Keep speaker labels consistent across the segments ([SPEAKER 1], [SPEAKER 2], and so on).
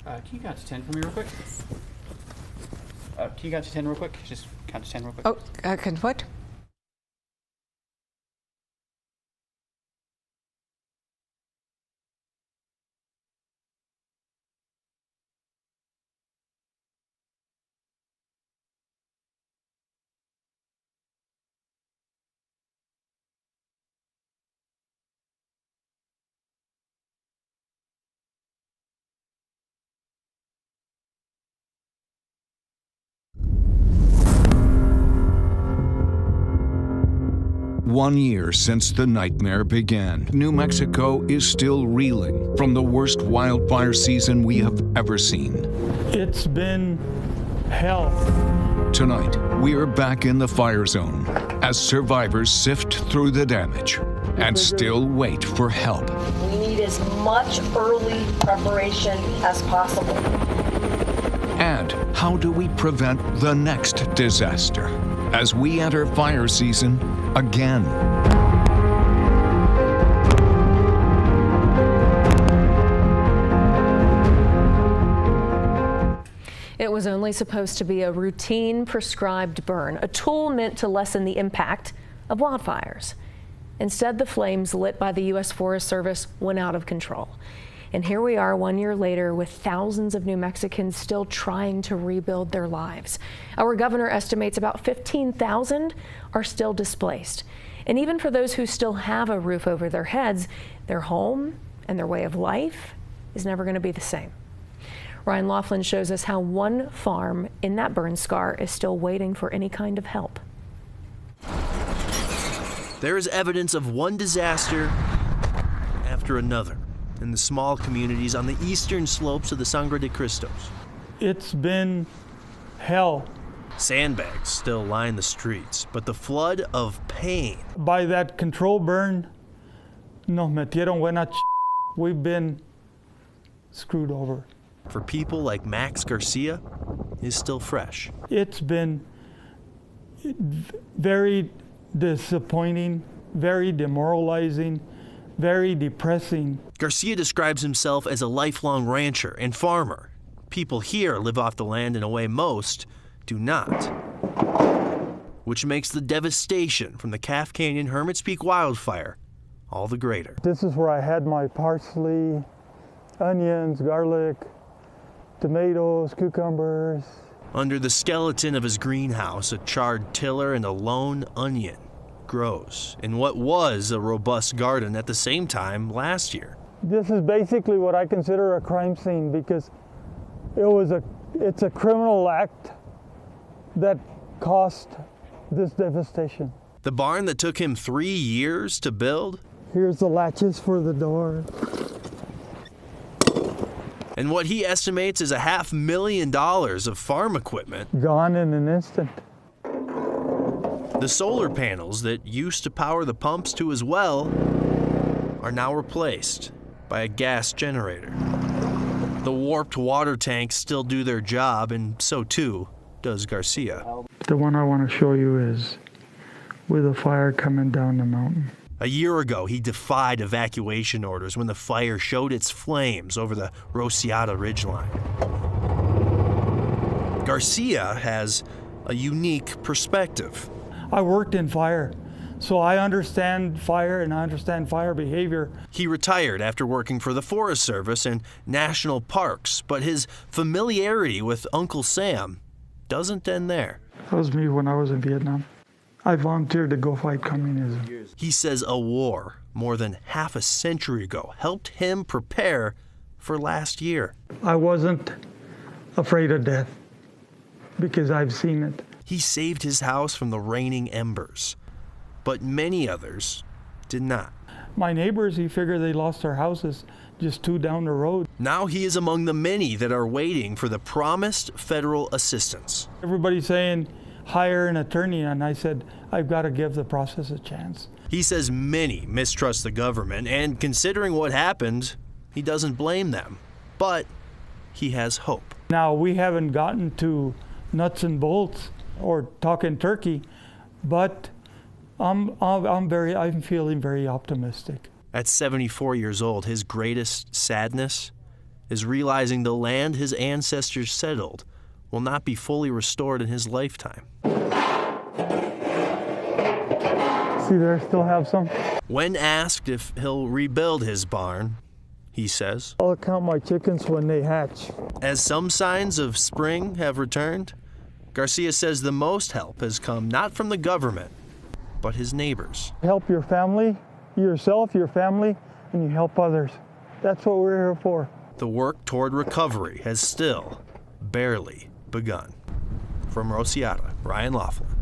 [SPEAKER 1] Can you count to 10 for me real quick? Can you count to 10 real quick? Just count to 10 real quick.
[SPEAKER 2] Oh, can what?
[SPEAKER 3] One year since the nightmare began, New Mexico is still reeling from the worst wildfire season we have ever seen.
[SPEAKER 4] It's been hell.
[SPEAKER 3] Tonight, we are back in the fire zone as survivors sift through the damage and still wait for help.
[SPEAKER 5] We need as much early preparation as possible.
[SPEAKER 3] And how do we prevent the next disaster as we enter fire season again?
[SPEAKER 6] It was only supposed to be a routine prescribed burn, a tool meant to lessen the impact of wildfires. Instead, the flames lit by the U.S. Forest Service went out of control. And here we are 1 year later with thousands of New Mexicans still trying to rebuild their lives. Our governor estimates about 15,000 are still displaced. And even for those who still have a roof over their heads, their home and their way of life is never going to be the same. Ryan Laughlin shows us how one farm in that burn scar is still waiting for any kind of help.
[SPEAKER 7] There is evidence of one disaster after another in the small communities on the eastern slopes of the Sangre de Cristos.
[SPEAKER 4] It's been hell.
[SPEAKER 7] Sandbags still line the streets, but the flood of pain.
[SPEAKER 4] By that control burn, nos metieron buena We've been screwed over.
[SPEAKER 7] For people like Max Garcia, is still fresh.
[SPEAKER 4] It's been very disappointing, very demoralizing, very depressing.
[SPEAKER 7] Garcia describes himself as a lifelong rancher and farmer. People here live off the land in a way most do not, which makes the devastation from the Calf Canyon Hermits Peak wildfire all the greater.
[SPEAKER 4] This is where I had my parsley, onions, garlic, tomatoes, cucumbers.
[SPEAKER 7] Under the skeleton of his greenhouse, a charred tiller and a lone onion grows in what was a robust garden at the same time last year.
[SPEAKER 4] This is basically what I consider a crime scene because it's a criminal act that caused this devastation.
[SPEAKER 7] The barn that took him 3 years to build.
[SPEAKER 4] Here's the latches for the door.
[SPEAKER 7] And what he estimates is $500,000 of farm equipment.
[SPEAKER 4] Gone in an instant.
[SPEAKER 7] The solar panels that used to power the pumps to his well are now replaced by a gas generator. The warped water tanks still do their job, and so too does Garcia.
[SPEAKER 4] The one I want to show you is with a fire coming down the mountain.
[SPEAKER 7] A year ago, he defied evacuation orders when the fire showed its flames over the Rosiata ridgeline. Garcia has a unique perspective.
[SPEAKER 4] I worked in fire, so I understand fire and I understand fire behavior.
[SPEAKER 7] He retired after working for the Forest Service and national parks, but his familiarity with Uncle Sam doesn't end there.
[SPEAKER 4] That was me when I was in Vietnam. I volunteered to go fight communism.
[SPEAKER 7] He says a war more than half a century ago helped him prepare for last year.
[SPEAKER 4] I wasn't afraid of death because I've seen it.
[SPEAKER 7] He saved his house from the raining embers, but many others did not.
[SPEAKER 4] My neighbors, he figured they lost their houses just 2 down the road.
[SPEAKER 7] Now he is among the many that are waiting for the promised federal assistance.
[SPEAKER 4] Everybody's saying, hire an attorney, and I said, I've got to give the process a chance.
[SPEAKER 7] He says many mistrust the government, and considering what happened, he doesn't blame them. But he has hope.
[SPEAKER 4] Now, we haven't gotten to nuts and bolts or talking turkey, but I'm feeling very optimistic.
[SPEAKER 7] At 74 years old, his greatest sadness is realizing the land his ancestors settled will not be fully restored in his lifetime.
[SPEAKER 4] See there, still have some.
[SPEAKER 7] When asked if he'll rebuild his barn, he says,
[SPEAKER 4] I'll count my chickens when they hatch.
[SPEAKER 7] as some signs of spring have returned, Garcia says the most help has come not from the government, but his neighbors.
[SPEAKER 4] Help your family, yourself, your family, and you help others. That's what we're here for.
[SPEAKER 7] The work toward recovery has still barely begun. From Rosiata, Ryan Laughlin,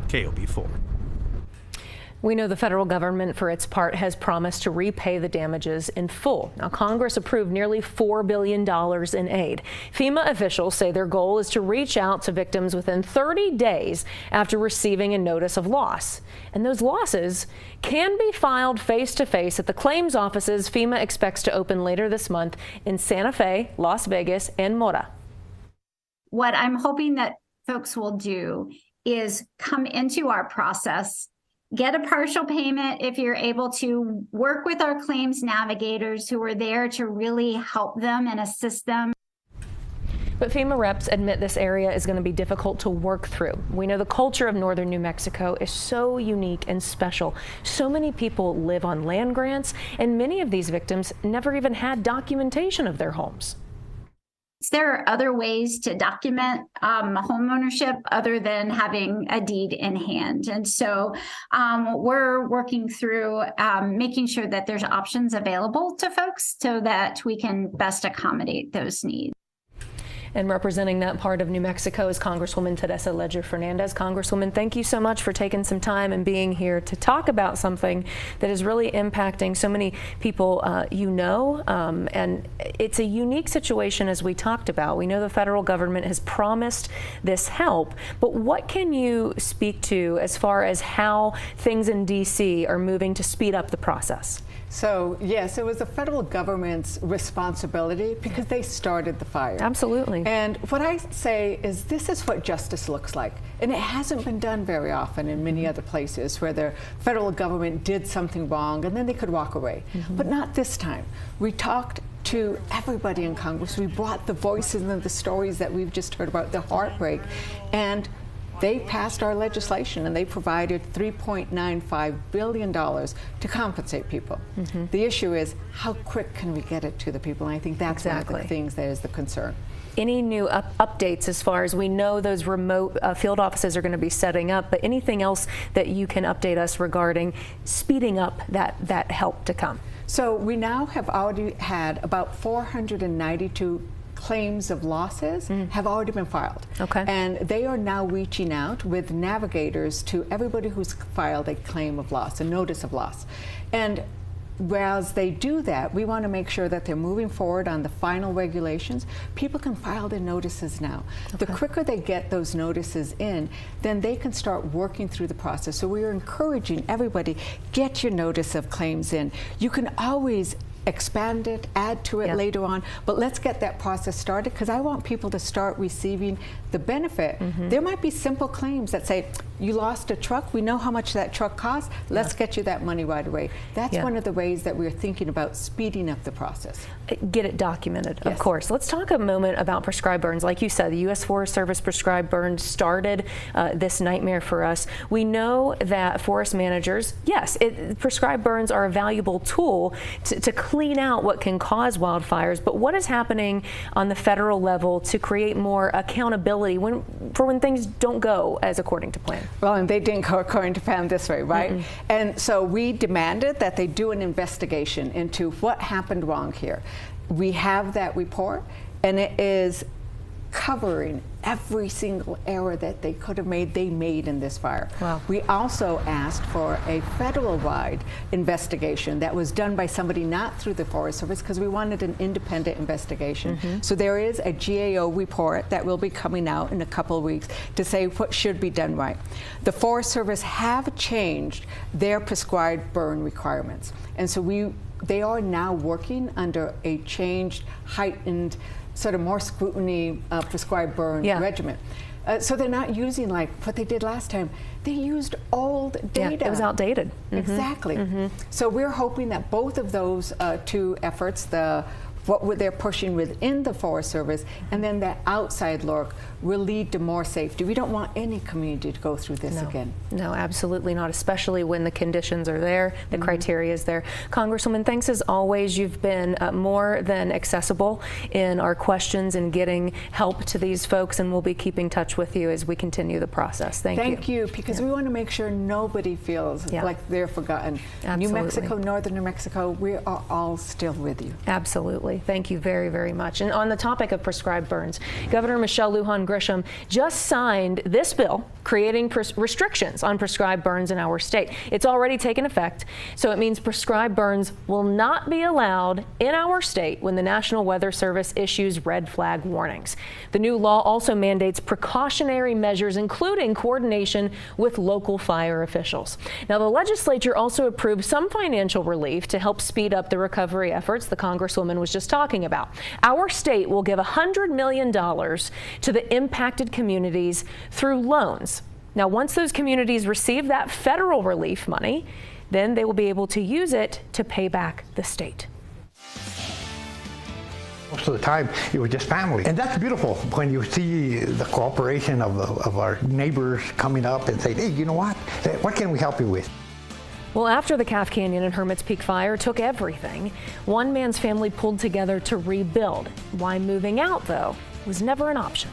[SPEAKER 7] KOB4.
[SPEAKER 6] We know the federal government, for its part, has promised to repay the damages in full. Now, Congress approved nearly $4 billion in aid. FEMA officials say their goal is to reach out to victims within 30 days after receiving a notice of loss. And those losses can be filed face-to-face at the claims offices FEMA expects to open later this month in Santa Fe, Las Vegas, and Mora.
[SPEAKER 2] What I'm hoping that folks will do is come into our process, get a partial payment if you're able to, work with our claims navigators who are there to really help them and assist them.
[SPEAKER 6] But FEMA reps admit this area is going to be difficult to work through. We know the culture of northern New Mexico is so unique and special. So many people live on land grants, and many of these victims never even had documentation of their homes.
[SPEAKER 2] There are other ways to document home ownership other than having a deed in hand. And so we're working through making sure that there's options available to folks so that we can best accommodate those needs.
[SPEAKER 6] And representing that part of New Mexico is Congresswoman Teresa Leger Fernandez. Congresswoman, thank you so much for taking some time and being here to talk about something that is really impacting so many people and it's a unique situation, as we talked about. We know the federal government has promised this help, but what can you speak to as far as how things in D.C. are moving to speed up the process?
[SPEAKER 8] So, yes, it was the federal government's responsibility because they started the fire.
[SPEAKER 6] Absolutely.
[SPEAKER 8] And what I say is this is what justice looks like. And it hasn't been done very often in many other places where the federal government did something wrong and then they could walk away. But not this time. We talked to everybody in Congress. We brought the voices and the stories that we've just heard about, the heartbreak. And they passed our legislation and they provided $3.95 billion to compensate people. The issue is how quick can we get it to the people? And I think that's one of the things that is the concern.
[SPEAKER 6] Any new updates as far as we know those remote field offices are going to be setting up, but anything else that you can update us regarding speeding up that help to come?
[SPEAKER 8] So we now have already had about 492 claims of losses have already been filed.
[SPEAKER 6] Okay.
[SPEAKER 8] And they are now reaching out with navigators to everybody who's filed a claim of loss, a notice of loss. And whereas they do that, we want to make sure that they're moving forward on the final regulations. People can file their notices now. The quicker they get those notices in, then they can start working through the process. So we are encouraging everybody, get your notice of claims in. You can always expand it, add to it later on, but let's get that process started because I want people to start receiving the benefit. There might be simple claims that say, you lost a truck, we know how much that truck costs, let's get you that money right away. That's one of the ways that we're thinking about speeding up the process.
[SPEAKER 6] Get it documented, of course. Let's talk a moment about prescribed burns. Like you said, the U.S. Forest Service prescribed burns started this nightmare for us. We know that forest managers, prescribed burns are a valuable tool to clean out what can cause wildfires, but what is happening on the federal level to create more accountability for when things don't go as according to plan?
[SPEAKER 8] Well, and they didn't go according to plan this way, right? And so we demanded that they do an investigation into what happened wrong here. We have that report, and it is covering every single error that they could have made, they made in this fire.
[SPEAKER 6] Wow.
[SPEAKER 8] We also asked for a federal-wide investigation that was done by somebody not through the Forest Service because we wanted an independent investigation. So there is a GAO report that will be coming out in a couple of weeks to say what should be done right. The Forest Service have changed their prescribed burn requirements. And so they are now working under a changed, heightened, sort of more scrutiny prescribed burn regimen. So they're not using like what they did last time. They used old data.
[SPEAKER 6] Yeah, it was outdated.
[SPEAKER 8] Exactly. So we're hoping that both of those two efforts, the what they're pushing within the Forest Service, and then that outside look will lead to more safety. We don't want any community to go through this again.
[SPEAKER 6] No, absolutely not, especially when the conditions are there, the criteria is there. Congresswoman, thanks as always. You've been more than accessible in our questions and getting help to these folks, and we'll be keeping touch with you as we continue the process. Thank you.
[SPEAKER 8] Because we want to make sure nobody feels like they're forgotten. New Mexico, northern New Mexico, we are all still with you.
[SPEAKER 6] Absolutely. Thank you very, very much. And on the topic of prescribed burns, Governor Michelle Lujan Grisham just signed this bill creating restrictions on prescribed burns in our state. It's already taken effect, so it means prescribed burns will not be allowed in our state when the National Weather Service issues red flag warnings. The new law also mandates precautionary measures, including coordination with local fire officials. Now, the legislature also approved some financial relief to help speed up the recovery efforts the Congresswoman was just talking about. Our state will give $100 million to the impacted communities through loans. Now, once those communities receive that federal relief money, then they will be able to use it to pay back the state.
[SPEAKER 9] Most of the time, it was just family. And that's beautiful when you see the cooperation of our neighbors coming up and saying, hey, you know what can we help you with?
[SPEAKER 6] Well, after the Calf Canyon and Hermits Peak fire took everything, one man's family pulled together to rebuild. Why moving out, though, was never an option.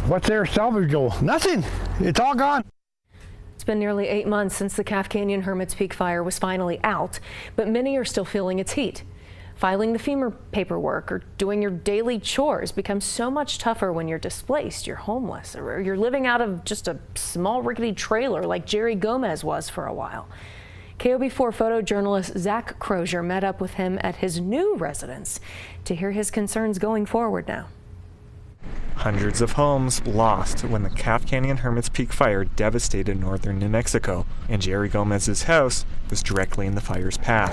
[SPEAKER 9] What's their salvageable? Nothing. It's all gone.
[SPEAKER 6] It's been nearly 8 months since the Calf Canyon Hermits Peak fire was finally out, but many are still feeling its heat. Filing the FEMA paperwork or doing your daily chores becomes so much tougher when you're displaced, you're homeless, or you're living out of just a small rickety trailer like Jerry Gomez was for a while. KOB4 photojournalist Zach Crozier met up with him at his new residence to hear his concerns going forward now.
[SPEAKER 10] Hundreds of homes lost when the Calf Canyon Hermits Peak fire devastated northern New Mexico, and Jerry Gomez's house was directly in the fire's path.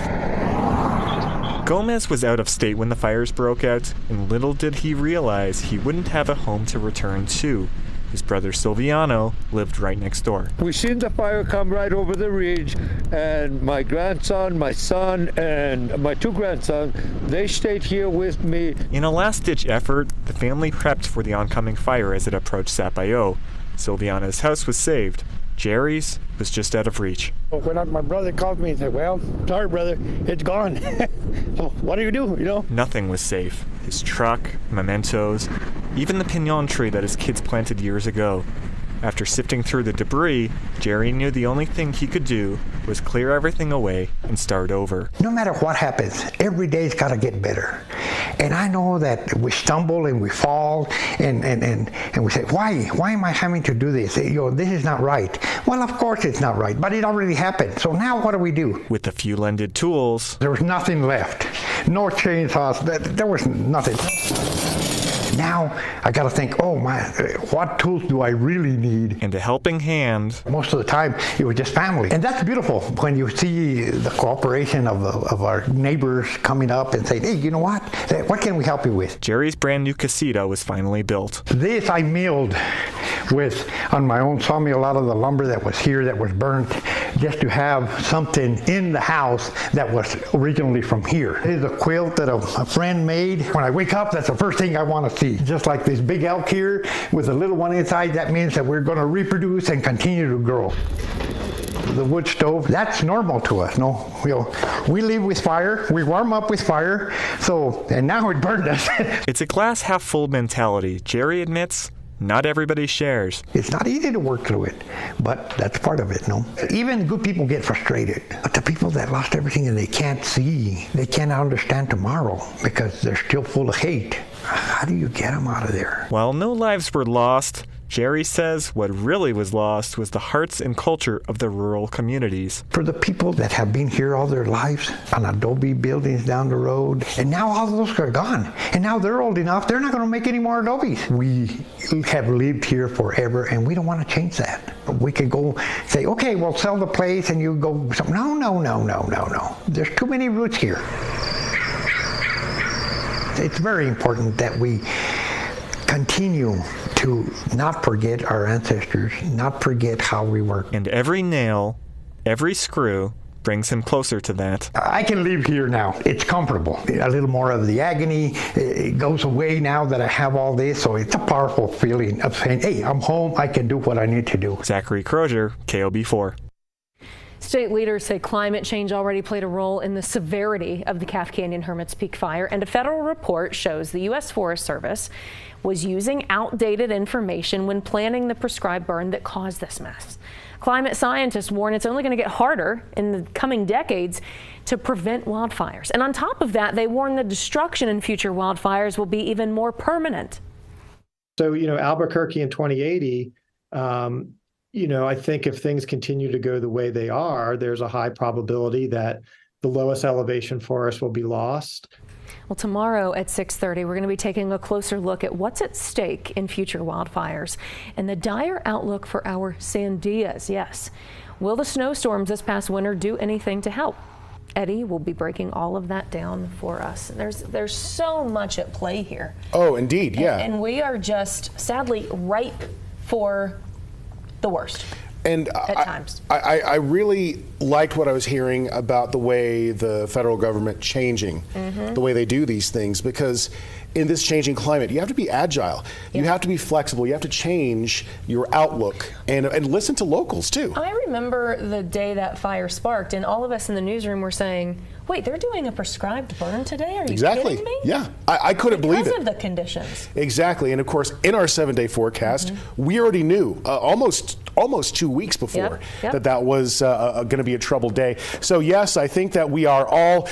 [SPEAKER 10] Gomez was out of state when the fires broke out, and little did he realize he wouldn't have a home to return to. His brother Silviano lived right next door.
[SPEAKER 11] We seen the fire come right over the ridge, and my grandson, my son, and my 2 grandsons, they stayed here with me.
[SPEAKER 10] In a last-ditch effort, the family prepped for the oncoming fire as it approached Sapaio. Silviano's house was saved. Jerry's was just out of reach.
[SPEAKER 11] When my brother called me and said, well, sorry, brother, it's gone. So what do you do, you know?
[SPEAKER 10] Nothing was safe. His truck, mementos, even the piñon tree that his kids planted years ago. After sifting through the debris, Jerry knew the only thing he could do was clear everything away and start over.
[SPEAKER 9] No matter what happens, every day's got to get better. And I know that we stumble and we fall and we say, why am I having to do this? This is not right. Well, of course it's not right, but it already happened. So now what do we do?
[SPEAKER 10] With a few lended tools,
[SPEAKER 9] there was nothing left. No chainsaws, there was nothing. Now I got to think, oh my, what tools do I really need?
[SPEAKER 10] And a helping hand.
[SPEAKER 9] Most of the time it was just family. And that's beautiful when you see the cooperation of our neighbors coming up and saying, hey, you know what can we help you with?
[SPEAKER 10] Jerry's brand new casita was finally built.
[SPEAKER 9] This I milled on my own sawmill, a lot of the lumber that was here that was burnt, just to have something in the house that was originally from here. This is a quilt that a friend made. When I wake up, that's the first thing I want to see. Just like this big elk here with a little one inside, that means that we're going to reproduce and continue to grow. The wood stove, that's normal to us. No, we live with fire, we warm up with fire, and now it burned us.
[SPEAKER 10] It's a glass half full mentality. Jerry admits not everybody shares.
[SPEAKER 9] It's not easy to work through it, but that's part of it, no? Even good people get frustrated. But the people that lost everything and they can't see, they can't understand tomorrow because they're still full of hate. How do you get them out of there?
[SPEAKER 10] While no lives were lost, Jerry says what really was lost was the hearts and culture of the rural communities.
[SPEAKER 9] For the people that have been here all their lives on adobe buildings down the road, and now all those are gone. And now they're old enough, they're not going to make any more adobes. We have lived here forever, and we don't want to change that. We could go say, okay, we'll sell the place, and you go, no. There's too many roots here. It's very important that we continue to not forget our ancestors, not forget how we work.
[SPEAKER 10] And every nail, every screw brings him closer to that.
[SPEAKER 9] I can live here now. It's comfortable. A little more of the agony, it goes away now that I have all this, so it's a powerful feeling of saying, hey, I'm home, I can do what I need to do.
[SPEAKER 10] Zachary Crozier, KOB4.
[SPEAKER 6] State leaders say climate change already played a role in the severity of the Calf Canyon Hermits Peak fire, and a federal report shows the U.S. Forest Service was using outdated information when planning the prescribed burn that caused this mess. Climate scientists warn it's only going to get harder in the coming decades to prevent wildfires. And on top of that, they warn the destruction in future wildfires will be even more permanent.
[SPEAKER 12] So, Albuquerque in 2080, I think if things continue to go the way they are, there's a high probability that the lowest elevation forest will be lost.
[SPEAKER 6] Well, tomorrow at 6:30, we're going to be taking a closer look at what's at stake in future wildfires and the dire outlook for our sandias. Yes. Will the snowstorms this past winter do anything to help? Eddie will be breaking all of that down for us. There's so much at play here.
[SPEAKER 13] Oh, indeed, yeah.
[SPEAKER 6] And we are just sadly ripe for the worst.
[SPEAKER 13] And
[SPEAKER 6] at times.
[SPEAKER 13] I really liked what I was hearing about the way the federal government changing the way they do these things, because in this changing climate, you have to be agile. You have to be flexible. You have to change your outlook and listen to locals too.
[SPEAKER 6] I remember the day that fire sparked, and all of us in the newsroom were saying, wait, they're doing a prescribed burn today? Are you kidding me?
[SPEAKER 13] Yeah, I couldn't believe it.
[SPEAKER 6] Because of the conditions.
[SPEAKER 13] Exactly, and of course, in our 7-day forecast, we already knew almost 2 weeks before that was going to be a troubled day. So yes, I think that we are all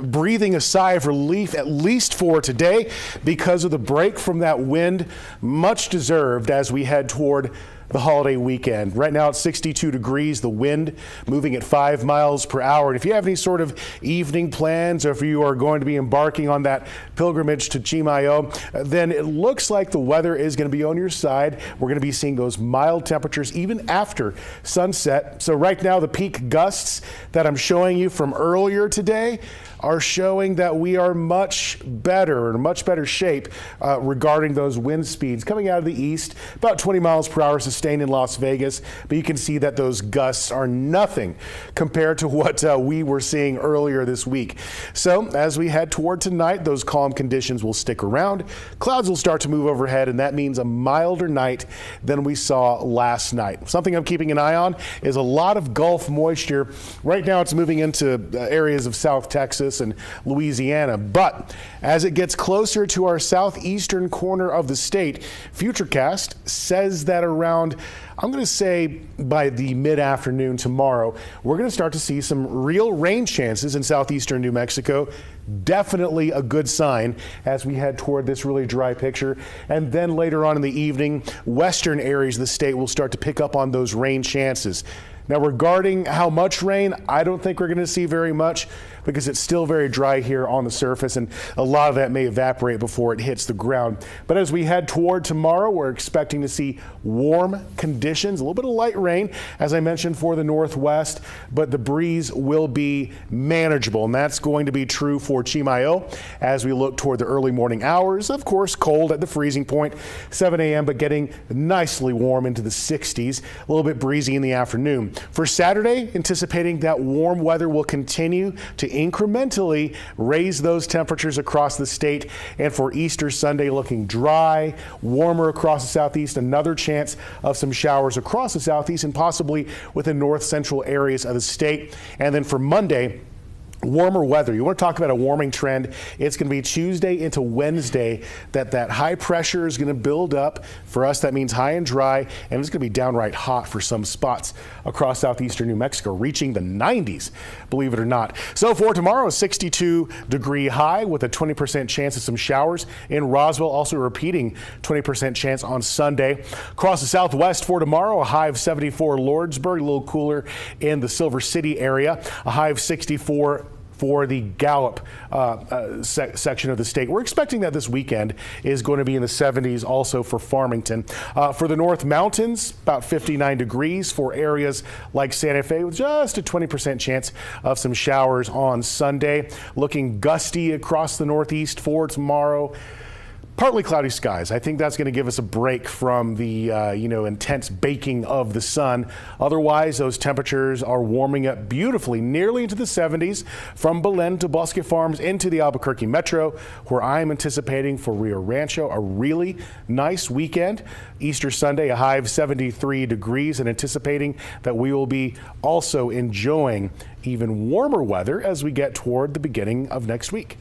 [SPEAKER 13] breathing a sigh of relief, at least for today, because of the break from that wind, much deserved as we head toward the holiday weekend. Right now it's 62 degrees, the wind moving at 5 miles per hour. And if you have any sort of evening plans, or if you are going to be embarking on that pilgrimage to Chimayo, then it looks like the weather is going to be on your side. We're going to be seeing those mild temperatures even after sunset. So right now the peak gusts that I'm showing you from earlier today are showing that we are much better, in much better shape regarding those wind speeds coming out of the east, about 20 miles per hour sustained in Las Vegas. But you can see that those gusts are nothing compared to what we were seeing earlier this week. So as we head toward tonight, those calm conditions will stick around. Clouds will start to move overhead, and that means a milder night than we saw last night. Something I'm keeping an eye on is a lot of Gulf moisture. Right now it's moving into areas of South Texas and Louisiana, but as it gets closer to our southeastern corner of the state, Futurecast says that around, I'm going to say by the mid-afternoon tomorrow, we're going to start to see some real rain chances in southeastern New Mexico. Definitely a good sign as we head toward this really dry picture. And then later on in the evening, western areas of the state will start to pick up on those rain chances. Now, regarding how much rain, I don't think we're going to see very much because it's still very dry here on the surface, and a lot of that may evaporate before it hits the ground. But as we head toward tomorrow, we're expecting to see warm conditions, a little bit of light rain, as I mentioned, for the northwest, but the breeze will be manageable, and that's going to be true for Chimayo as we look toward the early morning hours. Of course, cold at the freezing point, 7 a.m., but getting nicely warm into the 60s, a little bit breezy in the afternoon. For Saturday, anticipating that warm weather will continue to incrementally raise those temperatures across the state. And for Easter Sunday, looking dry, warmer across the southeast, another chance of some showers across the southeast and possibly within north central areas of the state. And then for Monday, warmer weather. You want to talk about a warming trend? It's going to be Tuesday into Wednesday that high pressure is going to build up. For us, that means high and dry, and it's going to be downright hot for some spots across southeastern New Mexico, reaching the 90s, believe it or not. So for tomorrow, a 62-degree high with a 20% chance of some showers in Roswell, also repeating 20% chance on Sunday. Across the southwest for tomorrow, a high of 74 Lordsburg, a little cooler in the Silver City area, a high of 64 for the Gallup section of the state. We're expecting that this weekend is going to be in the 70s also for Farmington. For the North Mountains, about 59 degrees for areas like Santa Fe with just a 20% chance of some showers on Sunday. Looking gusty across the Northeast for tomorrow. Partly cloudy skies. I think that's going to give us a break from the intense baking of the sun. Otherwise, those temperatures are warming up beautifully, nearly into the 70s from Belen to Bosque Farms into the Albuquerque Metro, where I'm anticipating for Rio Rancho a really nice weekend. Easter Sunday, a high of 73 degrees, and anticipating that we will be also enjoying even warmer weather as we get toward the beginning of next week.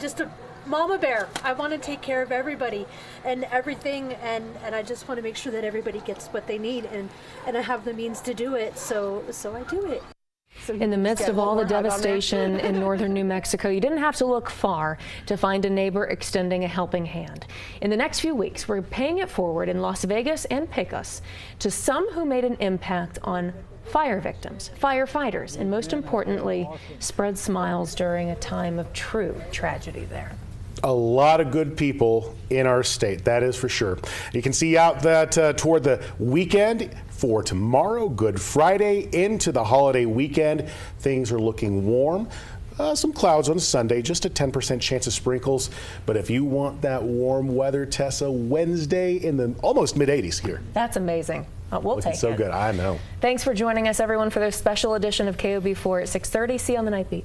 [SPEAKER 14] just a mama bear. I want to take care of everybody and everything, and I just want to make sure that everybody gets what they need, and I have the means to do it, so I do it.
[SPEAKER 6] In the midst of all the devastation in northern New Mexico, you didn't have to look far to find a neighbor extending a helping hand. In the next few weeks, we're paying it forward in Las Vegas and Pecos to some who made an impact on fire victims, firefighters, and most importantly, spread smiles during a time of true tragedy there.
[SPEAKER 13] A lot of good people in our state, that is for sure. You can see out that toward the weekend for tomorrow, Good Friday, into the holiday weekend. Things are looking warm. Some clouds on Sunday, just a 10% chance of sprinkles. But if you want that warm weather, Tessa, Wednesday in the almost mid-80s here.
[SPEAKER 6] That's amazing. We'll
[SPEAKER 13] Looking
[SPEAKER 6] take
[SPEAKER 13] so
[SPEAKER 6] it.
[SPEAKER 13] good, I know.
[SPEAKER 6] Thanks for joining us, everyone, for this special edition of KOB4 at 6:30. See you on the Night Beat.